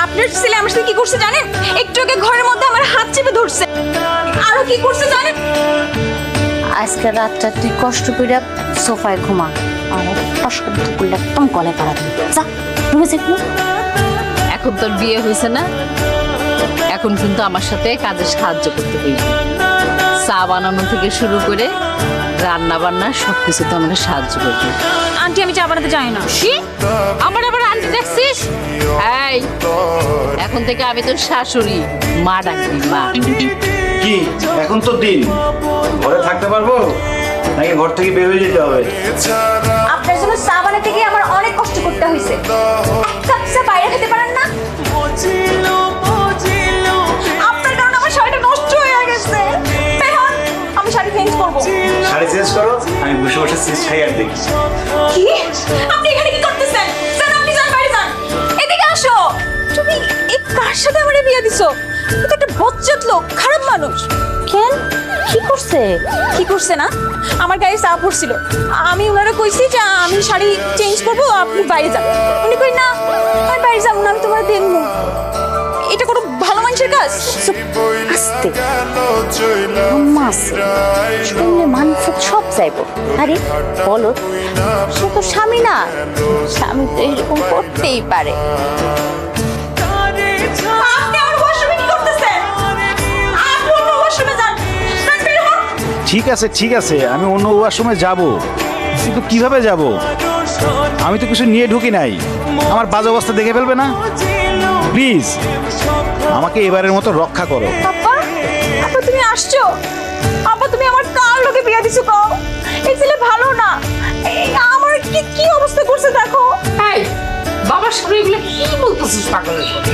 আপনার ছেলে আমার সাথে কি করছে জানেন? একটু আগে ঘরের মধ্যে আমার হাত চেপে ধরছে। আরো কি করছে জানেন? আজকে রাতটা তুই কষ্ট করে সোফায় ঘুমা, আর টস্কর করলে একদম গলায় পাড়া দিবি। যা রুমে যাই। এখন তোর বিয়ে হয়েছে না, এখন কিন্তু আমার সাথে কাজে সাহায্য করতে হইবে। চা বানানো থেকে শুরু করে রান্না বান্না সবকিছুতে আমরা সাহায্য করবো। আন্টি আমি চা বানাতে জানি না। কি আমার আবার আন্টি দেখছিস? এই এখন থেকে আমি তোর শাশুড়ি, মা ডাকবি মা। কি এখন তো দিন, ঘরে থাকতে পারবো নাকি ঘর থেকে বের হয়ে যেতে হবে? আপনার জন্য চা বানাতে গিয়ে আমার অনেক কষ্ট করতে হয়েছে। এক কাপ চা বাইরে খেতে পারেন না? আপনার কারণে আমার শাড়িটা নষ্ট হয়ে গেছে। বের হন, আমি শাড়ি চেঞ্জ করবো। শাড়ি চেঞ্জ করো, আমি বসে বসে সিস খাই আর দেখি। কি? আপনি এখানে কি করতেছেন? স্যার আপনি যান, বাইরে যান। এদিকে আসো। তুমি এই কার সাথে আমারে বিয়ে দিছো? ও তো একটা বজ্জাত লোক, খারাপ মানুষ। কেন কি করছে? কি করছে না? আমার গায়ে চা পড়ছিল। আমি ওনারা কইছি যে আমি শাড়ি চেঞ্জ করবো, আপনি বাইরে যান। উনি কই না আমি বাইরে যাবো না, আমি তোমার দেখবো। এটা কোনো ভালো মানুষের কাজ? আস্তে আম্মা আছে, শুনলে মানুষ সব চাইবো। আরে বলো, সে তো স্বামী না, স্বামী তো এরকম করতেই পারে। আপনি আমার ওয়াশরুমে কি করতেছেন? আপনি অন্য ওয়াশরুমে যান। যান, বের হন। ঠিক আছে, আমি অন্য ওয়াশরুমে যাব, কিন্তু কিভাবে যাব? আমি তো কিছু নিয়ে ঢুকি নাই, আমার বাজে অবস্থা দেখে ফেলবে না? প্লিজ আমাকে এবারের মতো রক্ষা করো। আপা, আপা তুমি আসছো? আপা তুমি আমার কার লোকে বিয়ে দিছো কও? এই ছেলে ভালো না। আমার কি কি অবস্থা করছে দেখো। এই বাবার সামনে এগুলো কি বলতেছিস পাগলের মতো?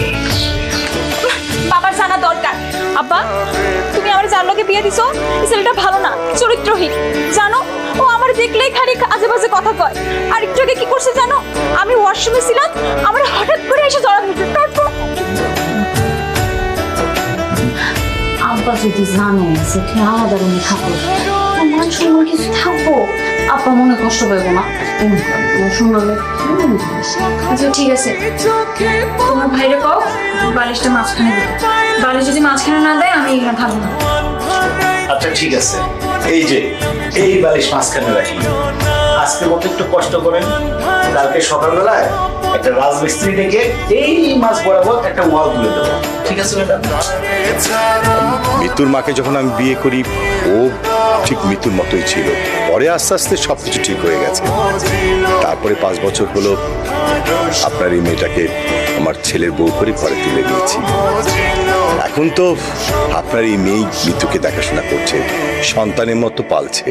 বাবার জানা দরকার। আব্বা তুমি আমার যার লোকে বিয়ে দিছো, এই ছেলেটা ভালো না, চরিত্রহীন। জানো ও আমার দেখলেই খালি আজে বাজে কথা কয়। আর একটু আগে কি করছে জানো? আমি ওয়াশরুমে ছিলাম, আমার হঠাৎ করে এসে জড়া ধরছে। তারপর আব্বা যদি জানে যে তুই আলাদা রুমে থাকো, মান সম্মান কিছু থাকবো, আব্বা মনে কষ্ট পাইবো না? শুনলে আচ্ছা ঠিক আছে, তোমার ভাইরে কও বালিশটা মাঝখানে দিতে। বালিশ যদি মাঝখানে না দেয় আমি এখানে থাকবো না। আচ্ছা ঠিক আছে, এই যে এই বালিশ মাঝখানে রাখি। আজকের মতো একটু কষ্ট করেন, কালকে সকালবেলায় একটা রাজমিস্ত্রি ডেকে এই মাছ বরাবর একটা ওয়াল তুলে দেবো। ঠিক আছে ম্যাডাম? মৃত্যুর মাকে যখন আমি বিয়ে করি, ও ঠিক মৃত্যুর মতোই ছিল। পরে আস্তে আস্তে সবকিছু ঠিক হয়ে গেছে। তারপরে 5 বছর হলো আপনার এই মেয়েটাকে আমার ছেলের বউ করে ঘরে তুলে নিয়েছি। এখন তো আপনার এই মেয়ে মৃত্যুকে দেখাশোনা করছে, সন্তানের মতো পালছে।